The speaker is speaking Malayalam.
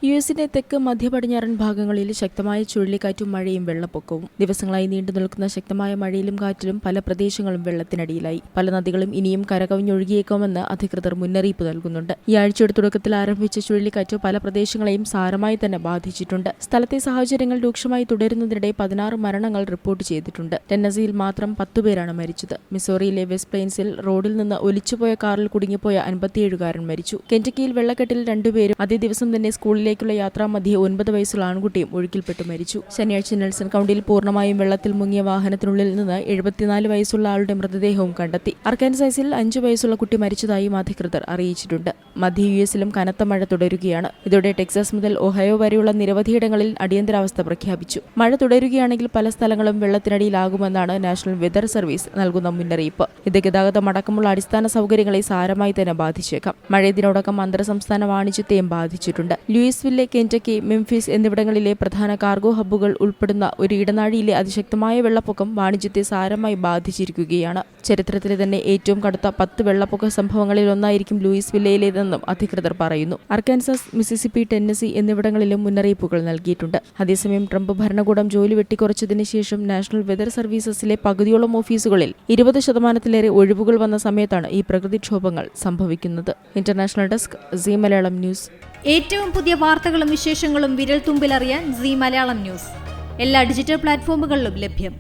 യുഎസിന്റെ തെക്ക് മധ്യ പടിഞ്ഞാറൻ ഭാഗങ്ങളിൽ ശക്തമായ ചുഴലിക്കാറ്റും മഴയും വെള്ളപ്പൊക്കവും. ദിവസങ്ങളായി നീണ്ടു നിൽക്കുന്ന ശക്തമായ മഴയിലും കാറ്റിലും പല പ്രദേശങ്ങളും വെള്ളത്തിനടിയിലായി. പല നദികളും ഇനിയും കരകവിഞ്ഞൊഴുകിയേക്കുമെന്ന് അധികൃതർ മുന്നറിയിപ്പ് നൽകുന്നുണ്ട്. ഈ ആഴ്ചയുടെ തുടക്കത്തിൽ ആരംഭിച്ച ചുഴലിക്കാറ്റ് പല പ്രദേശങ്ങളെയും സാരമായി തന്നെ ബാധിച്ചിട്ടുണ്ട്. സ്ഥലത്തെ സാഹചര്യങ്ങൾ രൂക്ഷമായി തുടരുന്നതിനിടെ 16 മരണങ്ങൾ റിപ്പോർട്ട് ചെയ്തിട്ടുണ്ട്. ടെന്നസിയിൽ മാത്രം 10 പേരാണ് മരിച്ചത്. മിസോറിയിലെ വെസ്റ്റ് പ്ലെയിൻസിൽ റോഡിൽ നിന്ന് ഒലിച്ചുപോയ കാറിൽ കുടുങ്ങിപ്പോയ 57കാരൻ മരിച്ചു. കെന്റക്കിയിൽ വെള്ളക്കെട്ടിൽ 2 പേരും അതേ ദിവസം തന്നെ സ്കൂളിലേക്കുള്ള യാത്രാമധ്യേ 9 വയസ്സുള്ള ആൺകുട്ടിയും ഒഴുക്കിൽപ്പെട്ട് മരിച്ചു. ശനിയാഴ്ച നെൽസൺ കൗണ്ടിയിൽ പൂർണ്ണമായും വെള്ളത്തിൽ മുങ്ങിയ വാഹനത്തിനുള്ളിൽ നിന്ന് 74 വയസ്സുള്ള ആളുടെ മൃതദേഹവും കണ്ടെത്തി. അർക്കാൻസാസിൽ 5 വയസ്സുള്ള കുട്ടി മരിച്ചതായും അധികൃതർ അറിയിച്ചിട്ടുണ്ട്. മധ്യ യുഎസിലും കനത്ത മഴ തുടരുകയാണ്. ഇതോടെ ടെക്സാസ് മുതൽ ഒഹയോ വരെയുള്ള നിരവധിയിടങ്ങളിൽ അടിയന്തരാവസ്ഥ പ്രഖ്യാപിച്ചു. മഴ തുടരുകയാണെങ്കിൽ പല സ്ഥലങ്ങളും വെള്ളത്തിനടിയിലാകുമെന്നാണ് നാഷണൽ വെതർ സർവീസ് നൽകുന്ന മുന്നറിയിപ്പ്. ഇത് ഗതാഗതം അടക്കമുള്ള അടിസ്ഥാന സൗകര്യങ്ങളെ സാരമായി തന്നെ ബാധിച്ചേക്കാം. മഴ ഇതിനോടകം അന്തർ സംസ്ഥാന വാണിജ്യത്തെയും ബാധിച്ചിട്ടുണ്ട്. ലൂയിസ്വില്ലെ, കെന്റക്കി, മെംഫിസ് എന്നിവിടങ്ങളിലെ പ്രധാന കാർഗോ ഹബ്ബുകൾ ഉൾപ്പെടുന്ന ഒരു ഇടനാഴിയിലെ അതിശക്തമായ വെള്ളപ്പൊക്കം വാണിജ്യത്തെ സാരമായി ബാധിച്ചിരിക്കുകയാണ്. ചരിത്രത്തിലെ തന്നെ ഏറ്റവും കടുത്ത 10 വെള്ളപ്പൊക്ക സംഭവങ്ങളിൽ ഒന്നായിരിക്കും ലൂയിസ്വില്ലയിലേതെന്നും അധികൃതർ പറയുന്നു. അർക്കാൻസാസ്, മിസിസിപ്പി, ടെന്നസി എന്നിവിടങ്ങളിലും മുന്നറിയിപ്പുകൾ നൽകിയിട്ടുണ്ട്. അതേസമയം ട്രംപ് ഭരണകൂടം ജോലി വെട്ടിക്കുറച്ചതിന് ശേഷം നാഷണൽ വെതർ സർവീസസിലെ പകുതിയോളം ഓഫീസുകളിൽ 20% ഒഴിവുകൾ വന്ന സമയത്താണ് ഈ പ്രകൃതിക്ഷോഭങ്ങൾ സംഭവിക്കുന്നത്. International desk, Zee Malayalam news. ഏറ്റവും പുതിയ വാർത്തകളും വിശേഷങ്ങളും വിരൽത്തുമ്പിലറിയാൻ സീ മലയാളം ന്യൂസ് എല്ലാ ഡിജിറ്റൽ പ്ലാറ്റ്ഫോമുകളിലും ലഭ്യം.